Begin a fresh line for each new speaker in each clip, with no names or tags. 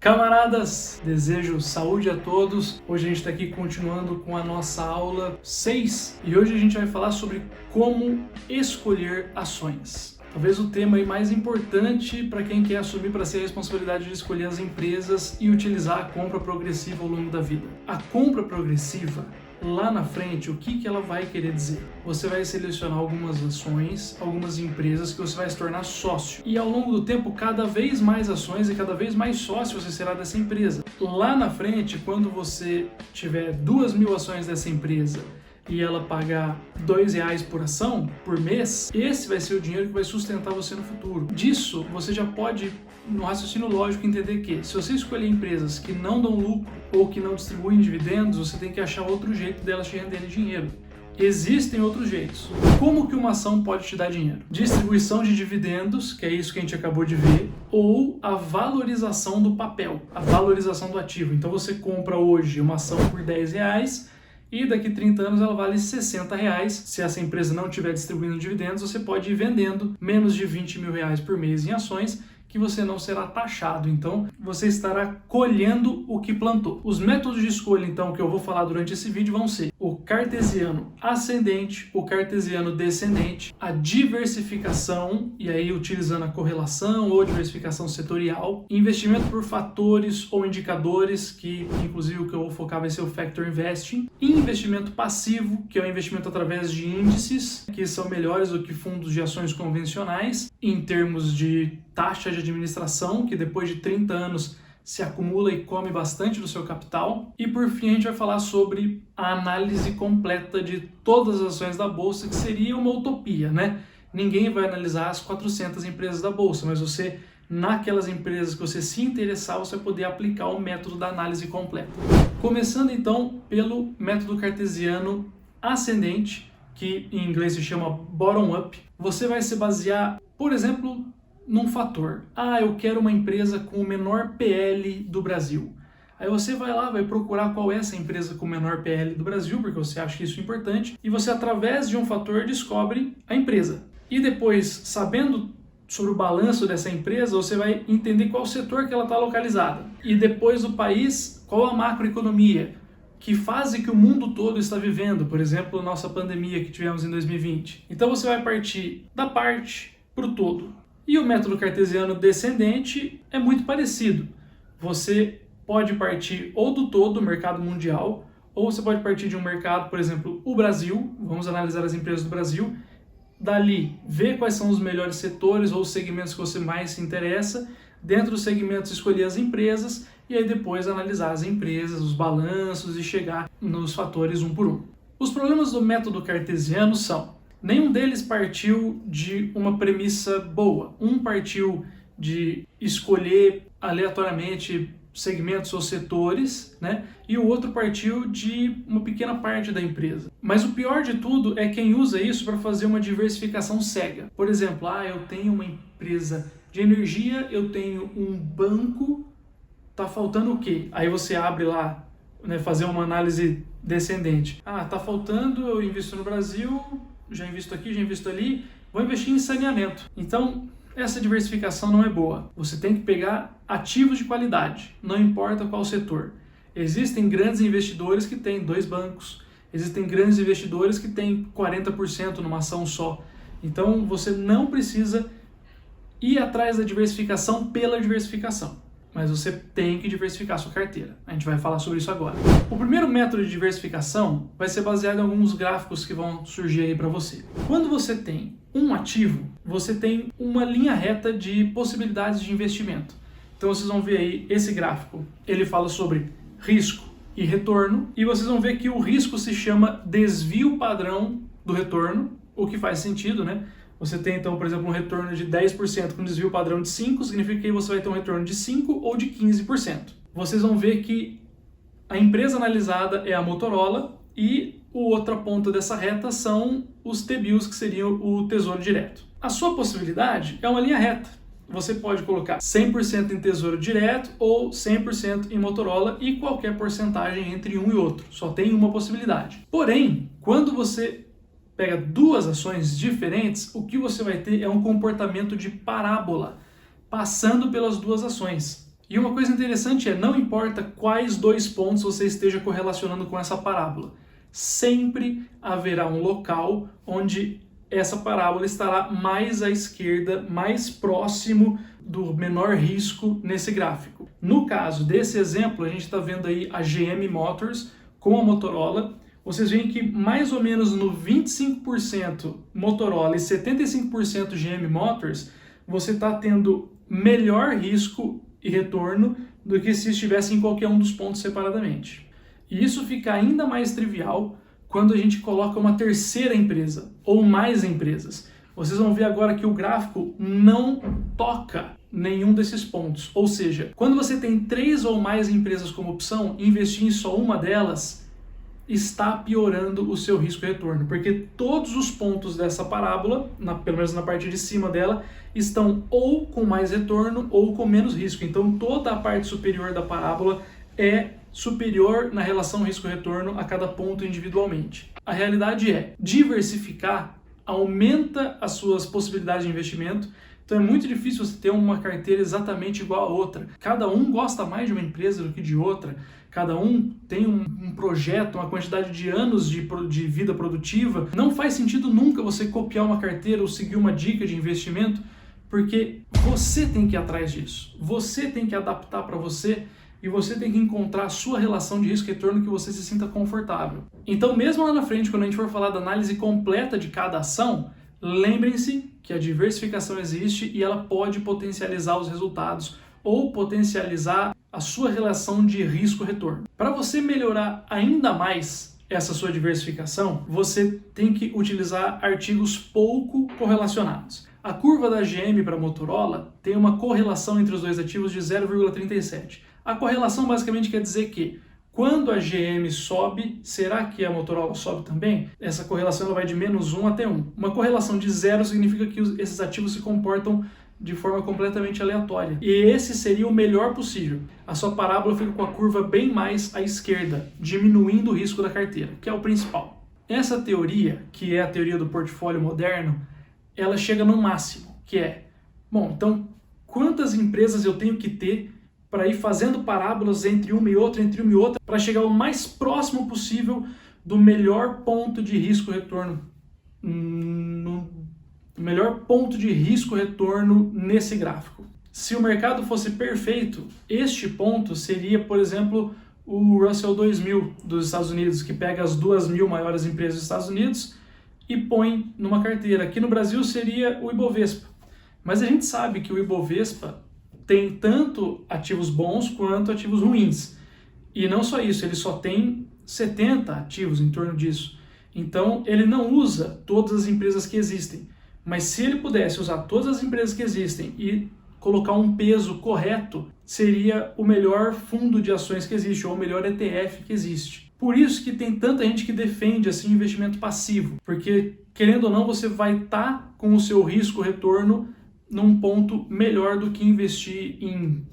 Camaradas, desejo saúde a todos. Hoje a gente está aqui continuando com a nossa aula 6 e hoje a gente vai falar sobre como escolher ações. Talvez o tema aí mais importante para quem quer assumir para si a responsabilidade de escolher as empresas e utilizar a compra progressiva ao longo da vida. A compra progressiva, lá na frente, o que ela vai querer dizer? Você vai selecionar algumas ações, algumas empresas que você vai se tornar sócio. E ao longo do tempo, cada vez mais ações e cada vez mais sócio você será dessa empresa. Lá na frente, quando você tiver 2.000 ações dessa empresa e ela pagar R$2 por ação, por mês, esse vai ser o dinheiro que vai sustentar você no futuro. Disso, você já pode, no raciocínio lógico, entender que se você escolher empresas que não dão lucro ou que não distribuem dividendos, você tem que achar outro jeito delas te renderem dinheiro. Existem outros jeitos. Como que uma ação pode te dar dinheiro? Distribuição de dividendos, que é isso que a gente acabou de ver, ou a valorização do papel, a valorização do ativo. Então você compra hoje uma ação por R$10 e daqui 30 anos ela vale R$60. Se essa empresa não estiver distribuindo dividendos, você pode ir vendendo menos de R$20.000 por mês em ações, que você não será taxado, então você estará colhendo o que plantou. Os métodos de escolha, então, que eu vou falar durante esse vídeo vão ser o cartesiano ascendente, o cartesiano descendente, a diversificação, e aí utilizando a correlação ou diversificação setorial, investimento por fatores ou indicadores, que inclusive o que eu vou focar vai ser o Factor Investing, e investimento passivo, que é o investimento através de índices, que são melhores do que fundos de ações convencionais, em termos de taxa de administração, que depois de 30 anos se acumula e come bastante do seu capital. E por fim a gente vai falar sobre a análise completa de todas as ações da Bolsa, que seria uma utopia, né? Ninguém vai analisar as 400 empresas da Bolsa, mas você, naquelas empresas que você se interessar, você vai poder aplicar o método da análise completa. Começando então pelo método cartesiano ascendente, que em inglês se chama bottom-up. Você vai se basear, por exemplo, num fator. Eu quero uma empresa com o menor PL do Brasil. Aí você vai lá, vai procurar qual é essa empresa com o menor PL do Brasil, porque você acha isso importante, e você, através de um fator, descobre a empresa. E depois, sabendo sobre o balanço dessa empresa, você vai entender qual setor que ela está localizada. E depois do país, qual a macroeconomia, que fase que o mundo todo está vivendo, por exemplo, a nossa pandemia que tivemos em 2020. Então você vai partir da parte para o todo. E o método cartesiano descendente é muito parecido. Você pode partir ou do todo, o mercado mundial, ou você pode partir de um mercado, por exemplo, o Brasil, vamos analisar as empresas do Brasil, dali ver quais são os melhores setores ou os segmentos que você mais se interessa, dentro dos segmentos escolher as empresas e aí depois analisar as empresas, os balanços e chegar nos fatores um por um. Os problemas do método cartesiano são: nenhum deles partiu de uma premissa boa. Um partiu de escolher aleatoriamente segmentos ou setores, né? E o outro partiu de uma pequena parte da empresa. Mas o pior de tudo é quem usa isso para fazer uma diversificação cega. Por exemplo, eu tenho uma empresa de energia, eu tenho um banco, tá faltando o quê? Aí você abre lá, né, fazer uma análise descendente. Tá faltando, eu invisto no Brasil, já invisto aqui, já invisto ali, vou investir em saneamento. Então, essa diversificação não é boa. Você tem que pegar ativos de qualidade, não importa qual setor. Existem grandes investidores que têm 2 bancos, existem grandes investidores que têm 40% numa ação só. Então, você não precisa ir atrás da diversificação pela diversificação, mas você tem que diversificar a sua carteira. A gente vai falar sobre isso agora. O primeiro método de diversificação vai ser baseado em alguns gráficos que vão surgir aí para você. Quando você tem um ativo, você tem uma linha reta de possibilidades de investimento. Então vocês vão ver aí esse gráfico. Ele fala sobre risco e retorno, e vocês vão ver que o risco se chama desvio padrão do retorno, o que faz sentido, né? Você tem, então, por exemplo, um retorno de 10% com desvio padrão de 5%, significa que você vai ter um retorno de 5% ou de 15%. Vocês vão ver que a empresa analisada é a Motorola e a outra ponta dessa reta são os T-bills, que seriam o Tesouro Direto. A sua possibilidade é uma linha reta. Você pode colocar 100% em Tesouro Direto ou 100% em Motorola e qualquer porcentagem entre um e outro. Só tem uma possibilidade. Porém, quando você pega 2 ações diferentes, o que você vai ter é um comportamento de parábola, passando pelas 2 ações. E uma coisa interessante é, não importa quais 2 pontos você esteja correlacionando com essa parábola, sempre haverá um local onde essa parábola estará mais à esquerda, mais próximo do menor risco nesse gráfico. No caso desse exemplo, a gente está vendo aí a GM Motors com a Motorola. Vocês veem que mais ou menos no 25% Motorola e 75% GM Motors, você está tendo melhor risco e retorno do que se estivesse em qualquer um dos pontos separadamente. E isso fica ainda mais trivial quando a gente coloca uma terceira empresa ou mais empresas. Vocês vão ver agora que o gráfico não toca nenhum desses pontos. Ou seja, quando você tem 3 ou mais empresas como opção, investir em só uma delas está piorando o seu risco e retorno, porque todos os pontos dessa parábola, pelo menos na parte de cima dela, estão ou com mais retorno ou com menos risco. Então toda a parte superior da parábola é superior na relação risco-retorno a cada ponto individualmente. A realidade é, diversificar aumenta as suas possibilidades de investimento, então é muito difícil você ter uma carteira exatamente igual a outra. Cada um gosta mais de uma empresa do que de outra, cada um tem um projeto, uma quantidade de anos de vida produtiva. Não faz sentido nunca você copiar uma carteira ou seguir uma dica de investimento, porque você tem que ir atrás disso, você tem que adaptar para você e você tem que encontrar a sua relação de risco-retorno que você se sinta confortável. Então, mesmo lá na frente, quando a gente for falar da análise completa de cada ação, lembrem-se que a diversificação existe e ela pode potencializar os resultados ou potencializar a sua relação de risco-retorno. Para você melhorar ainda mais essa sua diversificação, você tem que utilizar artigos pouco correlacionados. A curva da GM para a Motorola tem uma correlação entre os dois ativos de 0,37. A correlação basicamente quer dizer que quando a GM sobe, será que a Motorola sobe também? Essa correlação ela vai de -1 até 1. Uma correlação de 0 significa que esses ativos se comportam de forma completamente aleatória. E esse seria o melhor possível. A sua parábola fica com a curva bem mais à esquerda, diminuindo o risco da carteira, que é o principal. Essa teoria, que é a teoria do portfólio moderno, ela chega no máximo, que é, bom, então quantas empresas eu tenho que ter para ir fazendo parábolas entre uma e outra, para chegar o mais próximo possível do melhor ponto de risco-retorno, melhor ponto de risco-retorno nesse gráfico. Se o mercado fosse perfeito, este ponto seria, por exemplo, o Russell 2000 dos Estados Unidos, que pega as 2.000 maiores empresas dos Estados Unidos e põe numa carteira. Aqui no Brasil seria o Ibovespa. Mas a gente sabe que o Ibovespa tem tanto ativos bons quanto ativos ruins. E não só isso, ele só tem 70 ativos em torno disso. Então, ele não usa todas as empresas que existem. Mas se ele pudesse usar todas as empresas que existem e colocar um peso correto, seria o melhor fundo de ações que existe, ou o melhor ETF que existe. Por isso que tem tanta gente que defende assim, investimento passivo. Porque, querendo ou não, você vai estar com o seu risco-retorno num ponto melhor do que investir em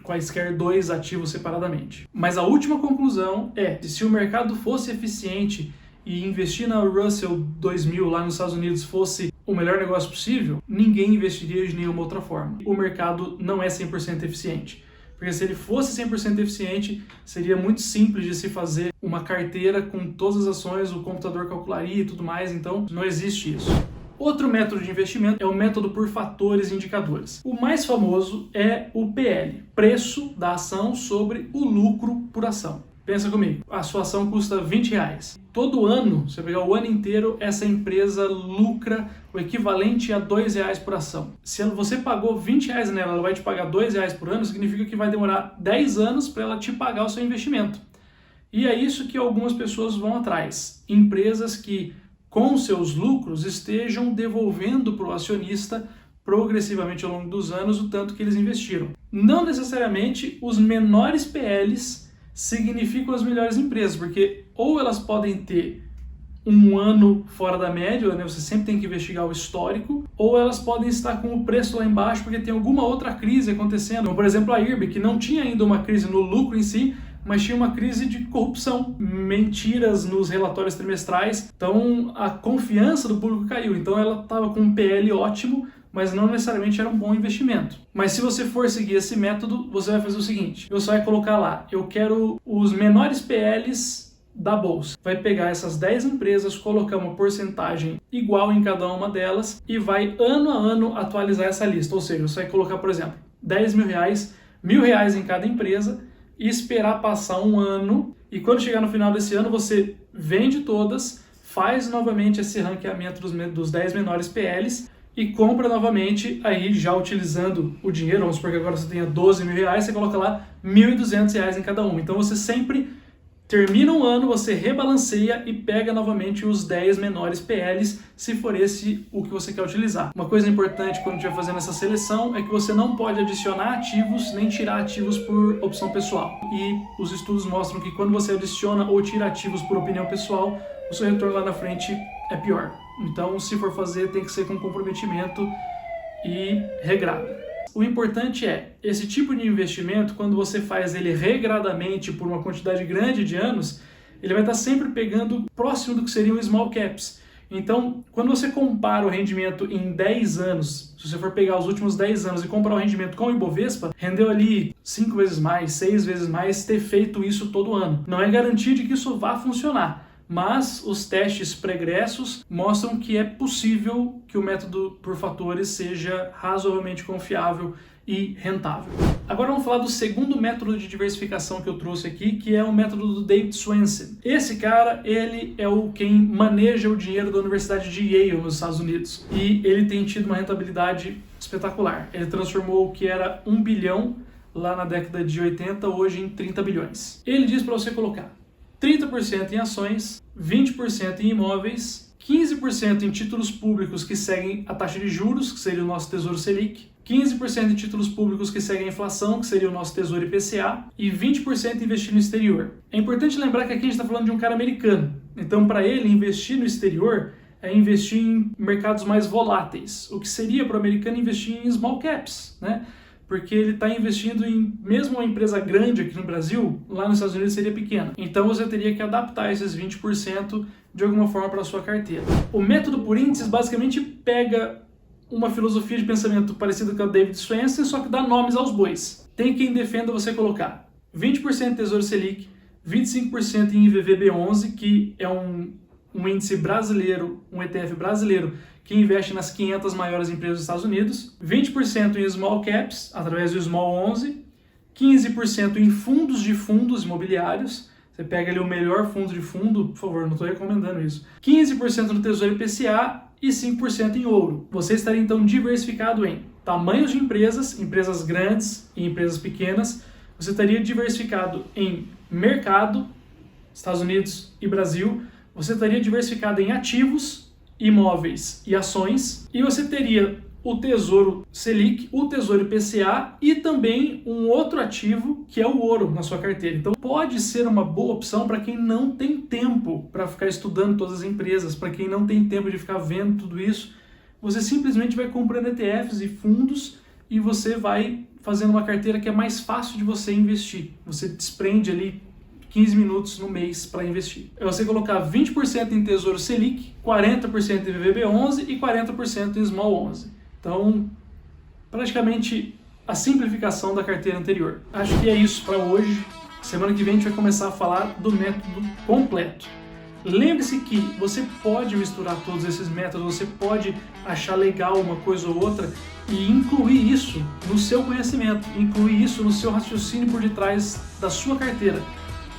quaisquer 2 ativos separadamente. Mas a última conclusão é que se o mercado fosse eficiente e investir na Russell 2000 lá nos Estados Unidos fosse o melhor negócio possível, ninguém investiria de nenhuma outra forma. O mercado não é 100% eficiente. Porque se ele fosse 100% eficiente, seria muito simples de se fazer uma carteira com todas as ações, o computador calcularia e tudo mais, então não existe isso. Outro método de investimento é o método por fatores e indicadores. O mais famoso é o PL, preço da ação sobre o lucro por ação. Pensa comigo, a sua ação custa R$20. Todo ano, se você pegar o ano inteiro, essa empresa lucra o equivalente a R$2 por ação. Se você pagou R$20 nela, ela vai te pagar R$2 por ano, significa que vai demorar 10 anos para ela te pagar o seu investimento. E é isso que algumas pessoas vão atrás. Empresas que com seus lucros estejam devolvendo para o acionista progressivamente ao longo dos anos o tanto que eles investiram. Não necessariamente os menores PLs significam as melhores empresas, porque ou elas podem ter um ano fora da média, né? Você sempre tem que investigar o histórico, ou elas podem estar com o preço lá embaixo porque tem alguma outra crise acontecendo, como por exemplo a IRB, que não tinha ainda uma crise no lucro em si, mas tinha uma crise de corrupção, mentiras nos relatórios trimestrais, então a confiança do público caiu. Então ela estava com um PL ótimo, mas não necessariamente era um bom investimento. Mas se você for seguir esse método, você vai fazer o seguinte, você vai colocar lá, eu quero os menores PLs da bolsa. Vai pegar essas 10 empresas, colocar uma porcentagem igual em cada uma delas e vai ano a ano atualizar essa lista. Ou seja, você vai colocar, por exemplo, 10 mil reais, R$1.000 em cada empresa e esperar passar um ano. E quando chegar no final desse ano, você vende todas, faz novamente esse ranqueamento dos 10 menores PLs e compra novamente, aí já utilizando o dinheiro, vamos supor que agora você tenha 12 mil reais, você coloca lá R$1.200 em cada uma. Então você sempre termina um ano, você rebalanceia e pega novamente os 10 menores PLs, se for esse o que você quer utilizar. Uma coisa importante quando estiver fazendo essa seleção é que você não pode adicionar ativos nem tirar ativos por opção pessoal. E os estudos mostram que quando você adiciona ou tira ativos por opinião pessoal, o seu retorno lá na frente é pior. Então, se for fazer, tem que ser com comprometimento e regrado. O importante é, esse tipo de investimento, quando você faz ele regradamente por uma quantidade grande de anos, ele vai estar sempre pegando próximo do que seriam small caps. Então, quando você compara o rendimento em 10 anos, se você for pegar os últimos 10 anos e comparar o rendimento com o Ibovespa, rendeu ali 5 vezes mais, 6 vezes mais ter feito isso todo ano. Não é garantia de que isso vá funcionar, mas os testes pregressos mostram que é possível que o método por fatores seja razoavelmente confiável e rentável. Agora vamos falar do segundo método de diversificação que eu trouxe aqui, que é o método do David Swensen. Esse cara, ele é quem maneja o dinheiro da Universidade de Yale nos Estados Unidos e ele tem tido uma rentabilidade espetacular. Ele transformou o que era 1 bilhão lá na década de 80, hoje em 30 bilhões. Ele diz para você colocar 30% em ações, 20% em imóveis, 15% em títulos públicos que seguem a taxa de juros, que seria o nosso Tesouro Selic, 15% em títulos públicos que seguem a inflação, que seria o nosso Tesouro IPCA, e 20% investir no exterior. É importante lembrar que aqui a gente está falando de um cara americano, então para ele investir no exterior é investir em mercados mais voláteis, o que seria para o americano investir em small caps, né? Porque ele está investindo em, mesmo uma empresa grande aqui no Brasil, lá nos Estados Unidos seria pequena. Então você teria que adaptar esses 20% de alguma forma para a sua carteira. O método por índices basicamente pega uma filosofia de pensamento parecida com a David Swensen, só que dá nomes aos bois. Tem quem defenda você colocar 20% em Tesouro Selic, 25% em IVVB11, que é um índice brasileiro, um ETF brasileiro, que investe nas 500 maiores empresas dos Estados Unidos, 20% em small caps, através do Small 11, 15% em fundos de fundos imobiliários, você pega ali o melhor fundo de fundo, por favor, não estou recomendando isso, 15% no Tesouro IPCA e 5% em ouro. Você estaria então diversificado em tamanhos de empresas, empresas grandes e empresas pequenas, você estaria diversificado em mercado, Estados Unidos e Brasil, você estaria diversificado em ativos, imóveis e ações, e você teria o Tesouro Selic, o Tesouro IPCA e também um outro ativo que é o ouro na sua carteira. Então pode ser uma boa opção para quem não tem tempo para ficar estudando todas as empresas, para quem não tem tempo de ficar vendo tudo isso. Você simplesmente vai comprando ETFs e fundos e você vai fazendo uma carteira que é mais fácil de você investir. Você desprende ali 15 minutos no mês para investir. É você colocar 20% em Tesouro Selic, 40% em VVB11 e 40% em Small 11. Então, praticamente a simplificação da carteira anterior. Acho que é isso para hoje. Semana que vem a gente vai começar a falar do método completo. Lembre-se que você pode misturar todos esses métodos, você pode achar legal uma coisa ou outra e incluir isso no seu conhecimento, incluir isso no seu raciocínio por detrás da sua carteira.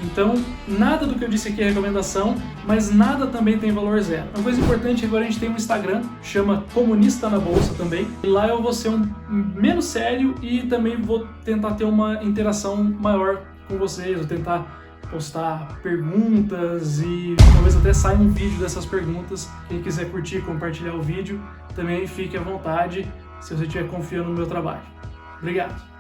Então, nada do que eu disse aqui é recomendação, mas nada também tem valor zero. Uma coisa importante, agora a gente tem um Instagram, chama Comunista na Bolsa também. E lá eu vou ser menos sério e também vou tentar ter uma interação maior com vocês, vou tentar postar perguntas e talvez até saia um vídeo dessas perguntas. Quem quiser curtir e compartilhar o vídeo, também fique à vontade se você estiver confiando no meu trabalho. Obrigado!